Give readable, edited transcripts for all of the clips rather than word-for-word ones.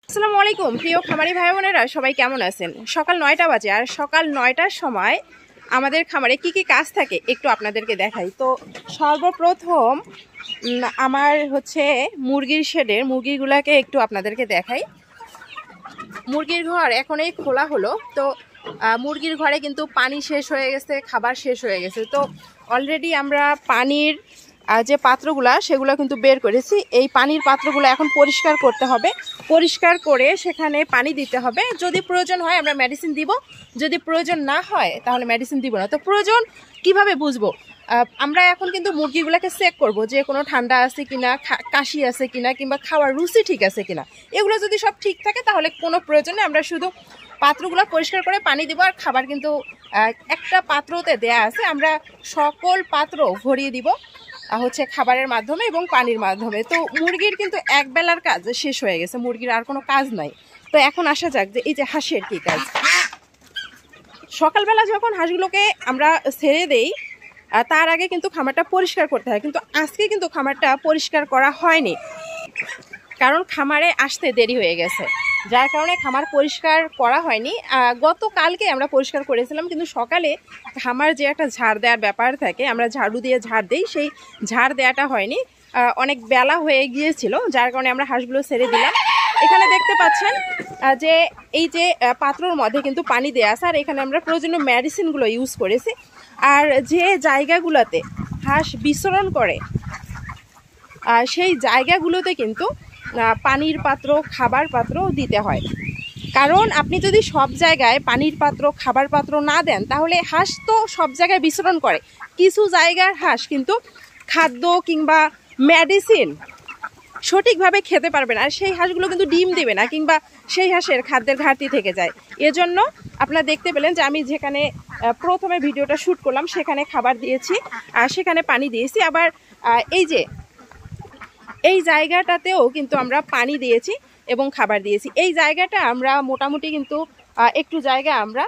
আসসালামু আলাইকুম প্রিয় খামারি ভাই বোনেরা, সবাই কেমন আছেন? সকাল 9টা বাজে, আর সকাল 9টার সময় আমাদের খামারে কি কি কাজ থাকে একটু আপনাদেরকে দেখাই। তো সর্বপ্রথম আমার হচ্ছে মুরগির শেডের মুরগিগুলাকে একটু আপনাদেরকে দেখাই। মুরগির ঘর এখন এই খোলা হলো, তো মুরগির ঘরে কিন্তু পানি শেষ হয়ে গেছে, খাবার শেষ হয়ে গেছে। তো অলরেডি আমরা পানির যে পাত্রগুলা সেগুলো কিন্তু বের করেছি। এই পানির পাত্রগুলো এখন পরিষ্কার করতে হবে, পরিষ্কার করে সেখানে পানি দিতে হবে। যদি প্রয়োজন হয় আমরা মেডিসিন দিব, যদি প্রয়োজন না হয় তাহলে মেডিসিন দিব না। তো প্রয়োজন কিভাবে বুঝবো? আমরা এখন কিন্তু মুরগিগুলোকে চেক করব যে কোনো ঠান্ডা আছে কিনা, কাশি আছে কিনা, কিংবা খাওয়ার রুচি ঠিক আছে কিনা। এগুলো যদি সব ঠিক থাকে তাহলে কোনো প্রয়োজনে আমরা শুধু পাত্রগুলো পরিষ্কার করে পানি দেবো। আর খাবার কিন্তু একটা পাত্রতে দেয়া আছে, আমরা সকল পাত্র ভরিয়ে দিব হচ্ছে খাবারের মাধ্যমে এবং পানির মাধ্যমে। তো মুরগির কিন্তু এক বেলার কাজ শেষ হয়ে গেছে, মুরগির আর কোনো কাজ নাই। তো এখন আসা যাক যে এই যে হাঁসের কি কাজ। সকালবেলা যখন হাঁসগুলোকে আমরা ছেড়ে দেই তার আগে কিন্তু খামারটা পরিষ্কার করতে হয়, কিন্তু আজকে কিন্তু খামারটা পরিষ্কার করা হয়নি, কারণ খামারে আসতে দেরি হয়ে গেছে, যার কারণে খামার পরিষ্কার করা হয়নি। গতকালকে আমরা পরিষ্কার করেছিলাম, কিন্তু সকালে খামার যে একটা ঝাড় দেওয়ার ব্যাপার থাকে, আমরা ঝাড়ু দিয়ে ঝাড় দিই, সেই ঝাড় দেওয়াটা হয়নি। অনেক বেলা হয়ে গিয়েছিল, যার কারণে আমরা হাঁসগুলো ছেড়ে দিলাম। এখানে দেখতে পাচ্ছেন যে এই যে পাত্রর মধ্যে কিন্তু পানি দেওয়া আছে, আর এখানে আমরা প্রয়োজনীয় মেডিসিনগুলো ইউজ করেছি। আর যে জায়গাগুলোতে হাঁস বিচরণ করে সেই জায়গাগুলোতে কিন্তু পানির পাত্র, খাবার পাত্র দিতে হয়। কারণ আপনি যদি সব জায়গায় পানির পাত্র, খাবার পাত্র না দেন তাহলে হাঁস তো সব জায়গায় বিচরণ করে, কিছু জায়গার হাঁস কিন্তু খাদ্য কিংবা মেডিসিন সঠিকভাবে খেতে পারবে না, আর সেই হাঁসগুলো কিন্তু ডিম দেবে না, কিংবা সেই হাঁসের খাদ্যের ঘাটতি থেকে যায়। এজন্য আপনারা দেখতে পেলেন যে আমি যেখানে প্রথমে ভিডিওটা শ্যুট করলাম সেখানে খাবার দিয়েছি, আর সেখানে পানি দিয়েছি। আবার এই জায়গাটাতেও কিন্তু আমরা পানি দিয়েছি এবং খাবার দিয়েছি। এই জায়গাটা আমরা মোটামুটি কিন্তু একটু জায়গা আমরা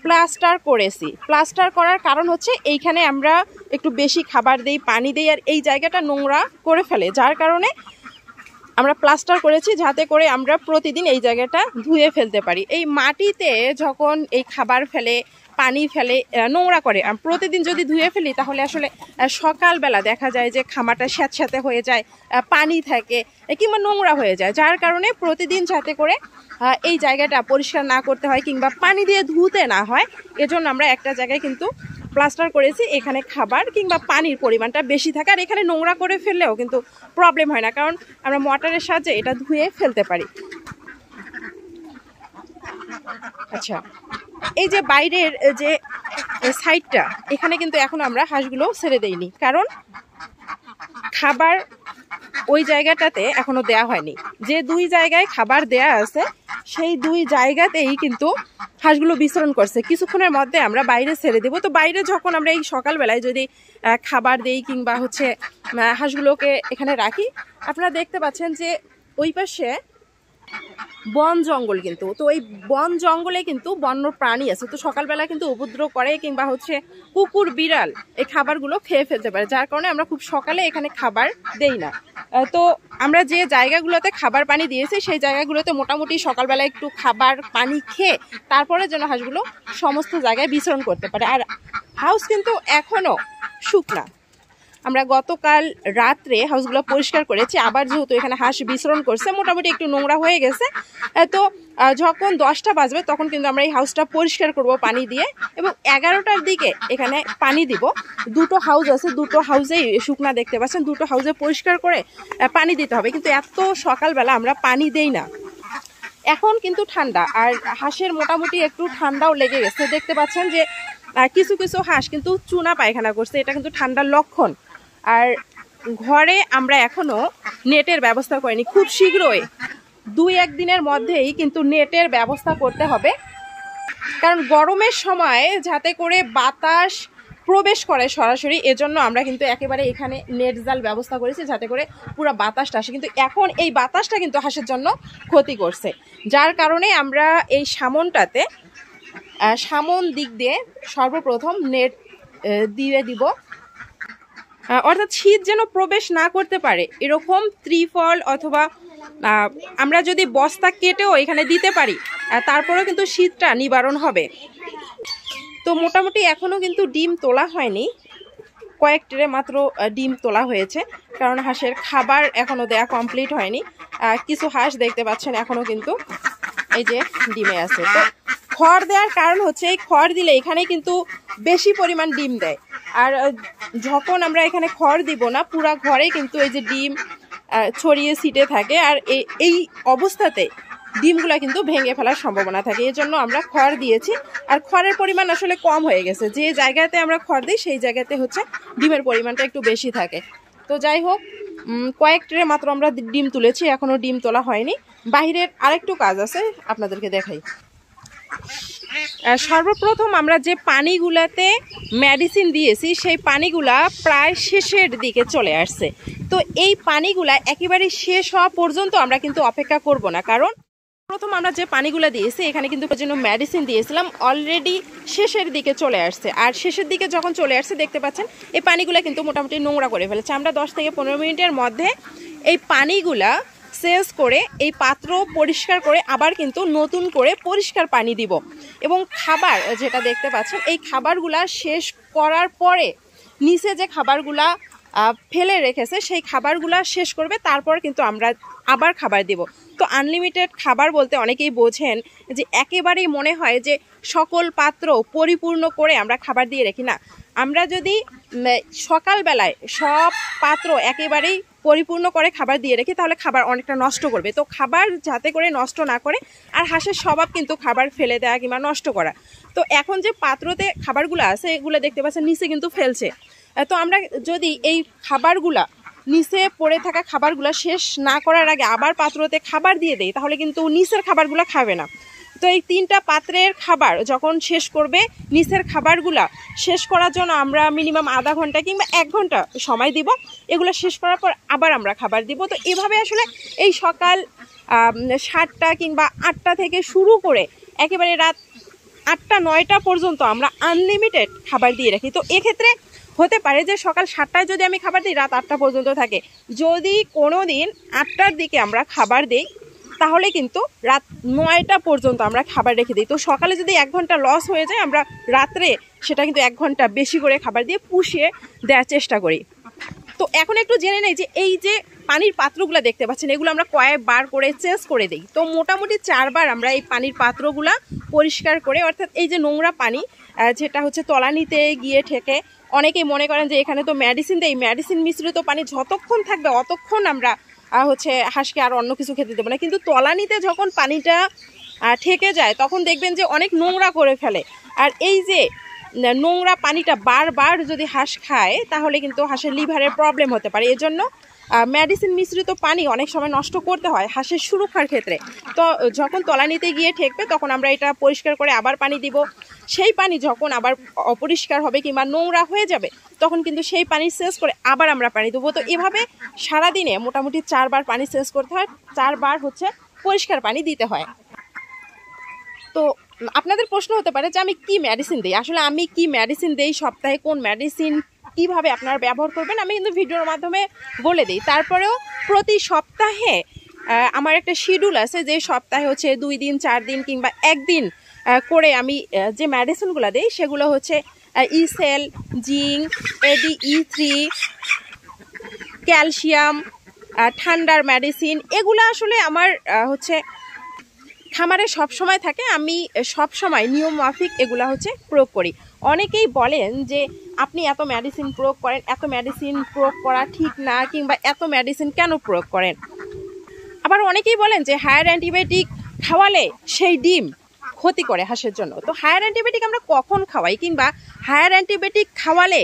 প্লাস্টার করেছি। প্লাস্টার করার কারণ হচ্ছে এইখানে আমরা একটু বেশি খাবার দেই, পানি দেই, আর এই জায়গাটা নোংরা করে ফেলে, যার কারণে আমরা প্লাস্টার করেছি, যাতে করে আমরা প্রতিদিন এই জায়গাটা ধুয়ে ফেলতে পারি। এই মাটিতে যখন এই খাবার ফেলে, পানি ফেলে, নোংরা করে, প্রতিদিন যদি ধুয়ে ফেলি তাহলে আসলে সকালবেলা দেখা যায় যে খামারটা স্যাঁতস্যাঁতে হয়ে যায়, পানি থাকে কিংবা নোংরা হয়ে যায়, যার কারণে প্রতিদিন যাতে করে এই জায়গাটা পরিষ্কার না করতে হয় কিংবা পানি দিয়ে ধুতে না হয়, এজন্য আমরা একটা জায়গায় কিন্তু প্লাস্টার করেছি। এখানে খাবার কিংবা পানির পরিমাণটা বেশি থাকে, আর এখানে নোংরা করে ফেললেও কিন্তু প্রবলেম হয় না, কারণ আমরা মোটরের সাহায্যে এটা ধুয়ে ফেলতে পারি। আচ্ছা, এই যে বাইরের যে সাইডটা, এখানে কিন্তু এখন আমরা হাঁসগুলো ছেড়ে দেইনি, কারণ খাবার ওই জায়গাটাতে এখনো দেয়া হয়নি। যে দুই জায়গায় খাবার দেয়া আছে সেই দুই জায়গাতেই কিন্তু হাঁসগুলো বিচরণ করছে। কিছুক্ষণের মধ্যে আমরা বাইরে ছেড়ে দেবো। তো বাইরে যখন আমরা এই সকালবেলায় যদি খাবার দেই কিংবা হচ্ছে হাঁসগুলোকে এখানে রাখি, আপনারা দেখতে পাচ্ছেন যে ওই পাশে বন জঙ্গল, কিন্তু তো এই বন জঙ্গলে কিন্তু বন্য প্রাণী আছে, তো সকালবেলা কিন্তু উপদ্রব করে কিংবা হচ্ছে কুকুর, বিড়াল এই খাবারগুলো খেয়ে ফেলতে পারে, যার কারণে আমরা খুব সকালে এখানে খাবার দেই না। তো আমরা যে জায়গাগুলোতে খাবার পানি দিয়েছি সেই জায়গাগুলোতে মোটামুটি সকালবেলা একটু খাবার পানি খেয়ে তারপরে যেন হাঁসগুলো সমস্ত জায়গায় বিচরণ করতে পারে। আর হাউস কিন্তু এখনো শুকনা, আমরা গতকাল রাত্রে হাউসগুলো পরিষ্কার করেছি, আবার যেহেতু এখানে হাঁস বিচরণ করছে মোটামুটি একটু নোংরা হয়ে গেছে। তো যখন 10টা বাজবে তখন কিন্তু আমরা এই হাউসটা পরিষ্কার করব পানি দিয়ে, এবং 11টার দিকে এখানে পানি দিব। দুটো হাউস আছে, দুটো হাউসেই শুকনা দেখতে পাচ্ছেন, দুটো হাউসে পরিষ্কার করে পানি দিতে হবে, কিন্তু এত সকালবেলা আমরা পানি দেই না। এখন কিন্তু ঠান্ডা, আর হাঁসের মোটামুটি একটু ঠান্ডাও লেগে গেছে। দেখতে পাচ্ছেন যে কিছু কিছু হাঁস কিন্তু চুনা পায়খানা করছে, এটা কিন্তু ঠান্ডার লক্ষণ। আর ঘরে আমরা এখনো নেটের ব্যবস্থা করিনি, খুব শীঘ্রই 2-1 দিনের মধ্যেই কিন্তু নেটের ব্যবস্থা করতে হবে, কারণ গরমের সময় যাতে করে বাতাস প্রবেশ করে সরাসরি, এজন্য আমরা কিন্তু একেবারে এখানে নেট জাল ব্যবস্থা করেছি যাতে করে পুরো বাতাসটা আসে। কিন্তু এখন এই বাতাসটা কিন্তু হাঁসের জন্য ক্ষতি করছে, যার কারণে আমরা এই সামনটাতে সামন দিক দিয়ে সর্বপ্রথম নেট দিয়ে দিব, অর্থাৎ শীত যেন প্রবেশ না করতে পারে এরকম ত্রিফল অথবা আমরা যদি বস্তা কেটেও এখানে দিতে পারি তারপরেও কিন্তু শীতটা নিবারণ হবে। তো মোটামুটি এখনও কিন্তু ডিম তোলা হয়নি, কয়েক ট্রে মাত্র ডিম তোলা হয়েছে, কারণ হাঁসের খাবার এখনও দেয়া কমপ্লিট হয়নি। কিছু হাঁস দেখতে পাচ্ছেন এখনও কিন্তু এই যে ডিমে আছে। তো খড় দেওয়ার কারণ হচ্ছে এই খড় দিলে এখানে কিন্তু বেশি পরিমাণ ডিম দেয়, আর যখন আমরা এখানে খড় দিব না পুরা ঘরে কিন্তু এই যে ডিম ছড়িয়ে ছিটে থাকে, আর এই অবস্থাতে ডিমগুলা কিন্তু ভেঙে ফেলার সম্ভাবনা থাকে। এই জন্য আমরা খড় দিয়েছি, আর খড়ের পরিমাণ আসলে কম হয়ে গেছে। যে জায়গাতে আমরা খড় দিই সেই জায়গাতে হচ্ছে ডিমের পরিমাণটা একটু বেশি থাকে। তো যাই হোক, কয়েক ট্রে মাত্র আমরা ডিম তুলেছি, এখনো ডিম তোলা হয়নি। বাহিরের আরেকটু কাজ আছে, আপনাদেরকে দেখাই। সর্বপ্রথম আমরা যে পানিগুলাতে মেডিসিন দিয়েছি সেই পানিগুলা প্রায় শেষের দিকে চলে আসছে। তো এই পানিগুলা একেবারে শেষ হওয়া পর্যন্ত আমরা কিন্তু অপেক্ষা করব না, কারণ প্রথম আমরা যে পানিগুলো দিয়েছি এখানে কিন্তু জন্য মেডিসিন দিয়েছিলাম, অলরেডি শেষের দিকে চলে আসছে। আর শেষের দিকে যখন চলে আসছে দেখতে পাচ্ছেন এই পানিগুলো কিন্তু মোটামুটি নোংরা করে ফেলেছে। আমরা 10 থেকে 15 মিনিটের মধ্যে এই পানিগুলা চেঞ্জ করে এই পাত্র পরিষ্কার করে আবার কিন্তু নতুন করে পরিষ্কার পানি দিব। এবং খাবার যেটা দেখতে পাচ্ছেন এই খাবারগুলা শেষ করার পরে নিচে যে খাবারগুলা ফেলে রেখেছে সেই খাবারগুলা শেষ করবে, তারপর কিন্তু আমরা আবার খাবার দেব। তো আনলিমিটেড খাবার বলতে অনেকেই বোঝেন যে একেবারেই মনে হয় যে সকল পাত্র পরিপূর্ণ করে আমরা খাবার দিয়ে রাখি। না, আমরা যদি সকালবেলায় সব পাত্র একেবারেই পরিপূর্ণ করে খাবার দিয়ে রাখি তাহলে খাবার অনেকটা নষ্ট করবে। তো খাবার যাতে করে নষ্ট না করে, আর হাঁসের স্বভাব কিন্তু খাবার ফেলে দেওয়া কিংবা নষ্ট করা। তো এখন যে পাত্রতে খাবারগুলো আছে এগুলো দেখতে পাচ্ছেন নিচে কিন্তু ফেলছে। তো আমরা যদি এই খাবারগুলা নিচে পড়ে থাকা খাবারগুলো শেষ না করার আগে আবার পাত্রতে খাবার দিয়ে দেই তাহলে কিন্তু নিচের খাবারগুলো খাবে না। তো এই 3টা পাত্রের খাবার যখন শেষ করবে, নিচের খাবারগুলা শেষ করার জন্য আমরা মিনিমাম আধা ঘন্টা কিংবা 1 ঘন্টা সময় দিব। এগুলো শেষ করার পর আবার আমরা খাবার দিব। তো এভাবে আসলে এই সকাল 7টা কিংবা 8টা থেকে শুরু করে একেবারে রাত 8টা 9টা পর্যন্ত আমরা আনলিমিটেড খাবার দিয়ে রাখি। তো এক্ষেত্রে হতে পারে যে সকাল 7টায় যদি আমি খাবার দিই রাত 8টা পর্যন্ত থাকে। যদি কোনো দিন 8টার দিকে আমরা খাবার দিই তাহলে কিন্তু রাত 9টা পর্যন্ত আমরা খাবার রেখে দিই। তো সকালে যদি 1 ঘন্টা লস হয়ে যায় আমরা রাত্রে সেটা কিন্তু 1 ঘন্টা বেশি করে খাবার দিয়ে পুষিয়ে দেওয়ার চেষ্টা করি। তো এখন একটু জেনে নেই যে এই যে পানির পাত্রগুলো দেখতে পাচ্ছেন এগুলো আমরা কয়েকবার করে চেঞ্জ করে দিই। তো মোটামুটি 4 বার আমরা এই পানির পাত্রগুলা পরিষ্কার করে, অর্থাৎ এই যে নোংরা পানি যেটা হচ্ছে তলানিতে গিয়ে ঠেকে, অনেকেই মনে করেন যে এখানে তো মেডিসিন দেয়, মেডিসিন মিশ্রিত পানি যতক্ষণ থাকবে অতক্ষণ আমরা হচ্ছে হাঁসকে আর অন্য কিছু খেতে দেবো না। কিন্তু তলানিতে যখন পানিটা ঠেকে যায় তখন দেখবেন যে অনেক নোংরা করে ফেলে। আর এই যে নোংরা পানিটা বারবার যদি হাঁস খায় তাহলে কিন্তু হাঁসের লিভারের প্রবলেম হতে পারে। এজন্য মেডিসিন মিশ্রিত পানি অনেক সময় নষ্ট করতে হয় হাঁসের সুরক্ষার ক্ষেত্রে। তো যখন তলানিতে গিয়ে ঠেকবে তখন আমরা এটা পরিষ্কার করে আবার পানি দিব। সেই পানি যখন আবার অপরিষ্কার হবে কিংবা নোংরা হয়ে যাবে তখন কিন্তু সেই পানি চেঞ্জ করে আবার আমরা পানি দেবো। তো এভাবে সারাদিনে মোটামুটি 4 বার পানি চেঞ্জ করতে হয়, 4 বার হচ্ছে পরিষ্কার পানি দিতে হয়। তো আপনাদের প্রশ্ন হতে পারে যে আমি কি মেডিসিন দিই, আসলে আমি কি মেডিসিন দিই, সপ্তাহে কোন মেডিসিন কিভাবে আপনারা ব্যবহার করবেন আমি কিন্তু ভিডিওর মাধ্যমে বলে দিই। তারপরেও প্রতি সপ্তাহে আমার একটা শিডিউল আছে যে সপ্তাহে হচ্ছে 2 দিন 4 দিন কিংবা 1 দিন করে আমি যে মেডিসিনগুলো দিই সেগুলো হচ্ছে ইসেল, জিঙ্ক, ADE3, ক্যালসিয়াম, ঠান্ডার মেডিসিন। এগুলো আসলে আমার হচ্ছে খামারে সব সময় থাকে, আমি সব সময় নিয়ম মাফিক এগুলা হচ্ছে প্রয়োগ করি। অনেকেই বলেন যে আপনি এত মেডিসিন প্রয়োগ করেন, এত মেডিসিন প্রয়োগ করা ঠিক না, কিংবা এত মেডিসিন কেন প্রয়োগ করেন। আবার অনেকেই বলেন যে হায়ার অ্যান্টিবায়োটিক খাওয়ালে সেই ডিম ক্ষতি করে হাঁসের জন্য। তো হায়ার অ্যান্টিবায়োটিক আমরা কখন খাওয়াই কিংবা হায়ার অ্যান্টিবায়োটিক খাওয়ালে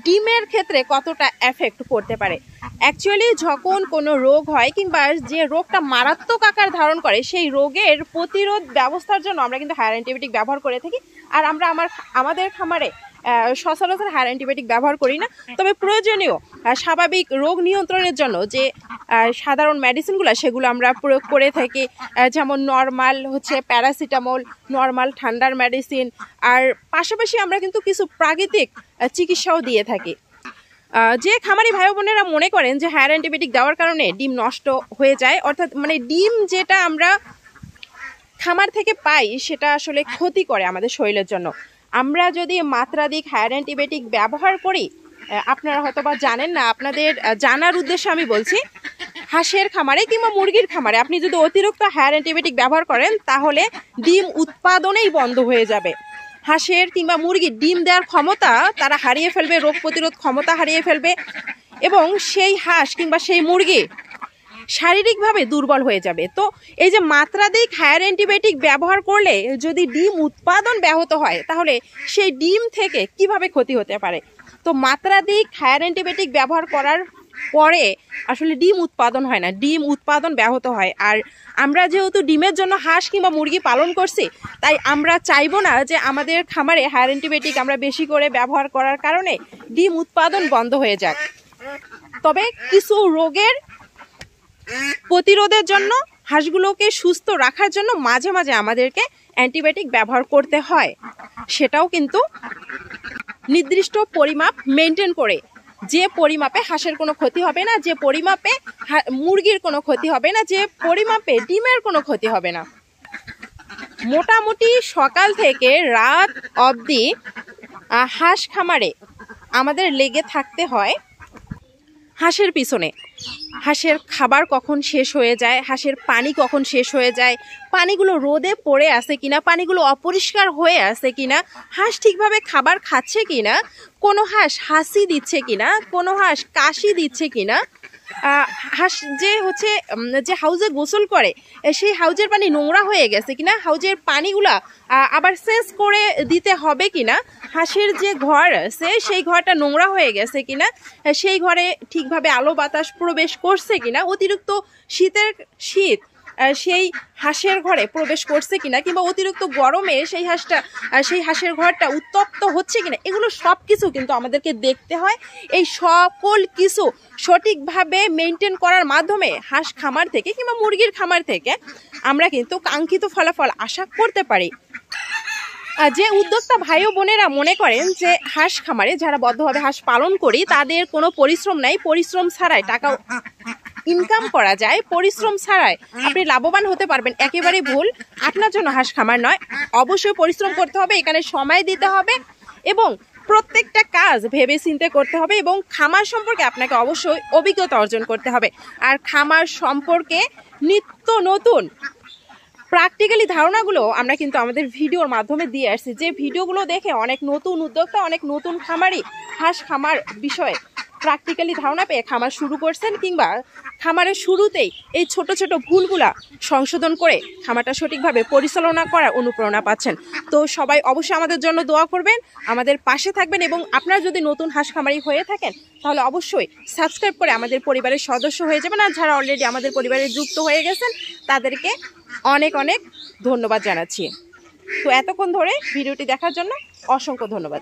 ডিমের ক্ষেত্রে কতটা এফেক্ট করতে পারে। অ্যাকচুয়ালি যখন কোনো রোগ হয় কিংবা যে রোগটা মারাত্মক আকার ধারণ করে সেই রোগের প্রতিরোধ ব্যবস্থার জন্য আমরা কিন্তু হায়ার অ্যান্টিবায়োটিক ব্যবহার করে থাকি। আর আমরা আমাদের খামারে সচরাচর হায়ার অ্যান্টিবায়োটিক ব্যবহার করি না। তবে প্রয়োজনীয় স্বাভাবিক রোগ নিয়ন্ত্রণের জন্য যে সাধারণ মেডিসিনগুলো সেগুলো আমরা প্রয়োগ করে থাকি, যেমন নর্মাল হচ্ছে প্যারাসিটামল, নর্মাল ঠান্ডার মেডিসিন, আর পাশাপাশি আমরা কিন্তু কিছু প্রাকৃতিক চিকিৎসাও দিয়ে থাকি। যে খামারি ভাই বোনেরা মনে করেন যে হায়ার অ্যান্টিবায়োটিক দেওয়ার কারণে ডিম নষ্ট হয়ে যায়, অর্থাৎ মানে ডিম যেটা আমরা খামার থেকে পাই সেটা আসলে ক্ষতি করে আমাদের শরীরের জন্য। আমরা যদি মাত্রাধিক হায়ার অ্যান্টিবায়োটিক ব্যবহার করি, আপনারা হয়তো বা জানেন না, আপনাদের জানার উদ্দেশ্যে আমি বলছি, হাঁসের খামারে কিংবা মুরগির খামারে আপনি যদি অতিরিক্ত হায়ার অ্যান্টিবায়োটিক ব্যবহার করেন তাহলে ডিম উৎপাদনেই বন্ধ হয়ে যাবে। হাঁসের কিংবা মুরগির ডিম দেওয়ার ক্ষমতা তারা হারিয়ে ফেলবে, রোগ প্রতিরোধ ক্ষমতা হারিয়ে ফেলবে, এবং সেই হাঁস কিংবা সেই মুরগি শারীরিকভাবে দুর্বল হয়ে যাবে। তো এই যে মাত্রাধিক হায়ার অ্যান্টিবায়োটিক ব্যবহার করলে যদি ডিম উৎপাদন ব্যাহত হয় তাহলে সেই ডিম থেকে কিভাবে ক্ষতি হতে পারে। তো মাত্রাধিক হায়ার অ্যান্টিবায়োটিক ব্যবহার করার পরে আসলে ডিম উৎপাদন হয় না, ডিম উৎপাদন ব্যাহত হয়। আর আমরা যেহেতু ডিমের জন্য হাঁস কিংবা মুরগি পালন করছি, তাই আমরা চাইবো না যে আমাদের খামারে হায়ার অ্যান্টিবায়োটিক আমরা বেশি করে ব্যবহার করার কারণে ডিম উৎপাদন বন্ধ হয়ে যাক। তবে কিছু রোগের প্রতিরোধের জন্য, হাঁসগুলোকে সুস্থ রাখার জন্য মাঝে মাঝে আমাদেরকে অ্যান্টিবায়োটিক ব্যবহার করতে হয়, সেটাও কিন্তু নির্দিষ্ট পরিমাপ মেনটেন করে। যে পরিমাপে হাঁসের কোনো ক্ষতি হবে না, যে পরিমাপে মুরগির কোনো ক্ষতি হবে না, যে পরিমাপে ডিমের কোনো ক্ষতি হবে না। মোটামুটি সকাল থেকে রাত অবধি হাঁস খামারে আমাদের লেগে থাকতে হয় হাঁসের পিছনে। হাঁসের খাবার কখন শেষ হয়ে যায়, হাঁসের পানি কখন শেষ হয়ে যায়, পানিগুলো রোদে পড়ে আছে কিনা, পানিগুলো অপরিষ্কার হয়ে আছে কিনা, হাঁস ঠিকভাবে খাবার খাচ্ছে কিনা, কোনো হাঁস হাসি দিচ্ছে কিনা, কোনো হাঁস কাশি দিচ্ছে কিনা, হাঁস যে হাউজে গোসল করে সেই হাউজের পানি নোংরা হয়ে গেছে কিনা, হাউজের পানিগুলা আবার চেঞ্জ করে দিতে হবে কিনা, হাঁসের যে ঘর আছে সেই ঘরটা নোংরা হয়ে গেছে কিনা, সেই ঘরে ঠিকভাবে আলো বাতাস প্রবেশ করছে কিনা, অতিরিক্ত শীত সেই হাঁসের ঘরে প্রবেশ করছে কিনা, কিংবা অতিরিক্ত গরমে সেই হাঁসের ঘরটা উত্তপ্ত হচ্ছে কিনা, এগুলো সব কিছু কিন্তু আমাদেরকে দেখতে হয়। এই সকল কিছু সঠিকভাবে মেনটেন করার মাধ্যমে হাঁস খামার থেকে কিংবা মুরগির খামার থেকে আমরা কিন্তু কাঙ্ক্ষিত ফলাফল আশা করতে পারি। যে উদ্যোক্তা ভাই ও বোনেরা মনে করেন যে হাঁস খামারে যারা বদ্ধভাবে হাঁস পালন করি তাদের কোনো পরিশ্রম নাই, পরিশ্রম ছাড়াই টাকা ইনকাম করা যায়, পরিশ্রম ছাড়াই আপনি লাভবান হতে পারবেন, একেবারে ভুল। আপনার জন্য হাঁস খামার নয়, অবশ্যই পরিশ্রম করতে হবে, এখানে সময় দিতে হবে এবং প্রত্যেকটা কাজ ভেবে চিন্তে করতে হবে, এবং খামার সম্পর্কে আপনাকে অবশ্যই অভিজ্ঞতা অর্জন করতে হবে। আর খামার সম্পর্কে নিত্য নতুন প্র্যাকটিক্যালি ধারণাগুলো আমরা কিন্তু আমাদের ভিডিওর মাধ্যমে দিয়ে আসছি, যে ভিডিওগুলো দেখে অনেক নতুন উদ্যোক্তা, অনেক নতুন খামারি হাঁস খামার বিষয়ে প্র্যাকটিক্যালি ধারণা পেয়ে খামার শুরু করছেন, কিংবা খামারের শুরুতেই এই ছোট ছোট ভুলগুলা সংশোধন করে খামারটা সঠিকভাবে পরিচালনা করার অনুপ্রেরণা পাচ্ছেন। তো সবাই অবশ্যই আমাদের জন্য দোয়া করবেন, আমাদের পাশে থাকবেন, এবং আপনারা যদি নতুন হাঁস খামারি হয়ে থাকেন তাহলে অবশ্যই সাবস্ক্রাইব করে আমাদের পরিবারের সদস্য হয়ে যাবেন। আর যারা অলরেডি আমাদের পরিবারে যুক্ত হয়ে গেছেন তাদেরকে অনেক অনেক ধন্যবাদ জানাচ্ছি। তো এতক্ষণ ধরে ভিডিওটি দেখার জন্য অসংখ্য ধন্যবাদ।